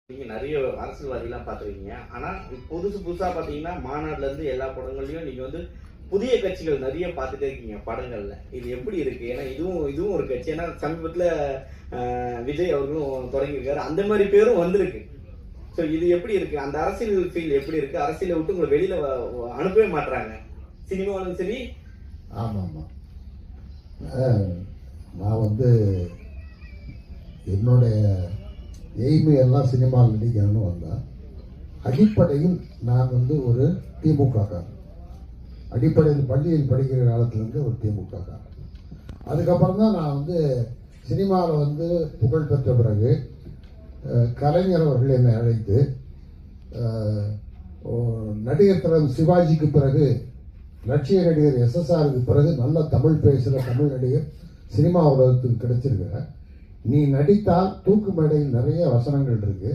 நீங்க நிறைய அரசியல்வாதிலாம் பார்த்துருக்கீங்க. ஆனா, புதுசு புதுசா பார்த்தீங்கன்னா, மாநாடுல இருந்து எல்லா படங்கள்லயும் நீங்க வந்து புதிய கட்சிகள் நிறைய பார்த்துட்டே இருக்கீங்க படங்கள்ல. இது எப்படி இருக்கு? ஏன்னா இதுவும் இதுவும் ஒரு கட்சி. ஏன்னா சமீபத்தில விஜய் அவர்களும் தொடங்கியிருக்காரு. அந்த மாரி பேரும் வந்திருக்கு. ஸோ இது எப்படி இருக்கு? அந்த அரசியல் ஃபீல் எப்படி இருக்கு? அரசியல விட்டு உங்கள வெளியில அனுப்பவே மாட்றாங்க. சினிமாவிலும் சரி. ஆமாமா. நான் வந்து என்னுடைய எய்மு எல்லாம் சினிமாவில் நடிக்கணும்னு வந்தேன். அடிப்படையில் நான் வந்து ஒரு திமுககாரன். அடிப்படையில் பள்ளியில் படிக்கிற காலத்துலேருந்து ஒரு திமுககாரன். அதுக்கப்புறம் தான் நான் வந்து சினிமாவில் வந்து புகழ் பெற்ற பிறகு கலைஞர் அவர்கள் என்னை அழைத்து நடிகர் திறன் சிவாஜிக்கு பிறகு லட்சிய நடிகர் எஸ்எஸ்ஆருக்கு பிறகு நல்ல தமிழ் பேசுகிற தமிழ் நடிகர் சினிமா உலகத்துக்கு கிடைச்சிருக்கிற நீ நடித்தால் தூக்கு மேடையில் நிறைய வசனங்கள் இருக்கு.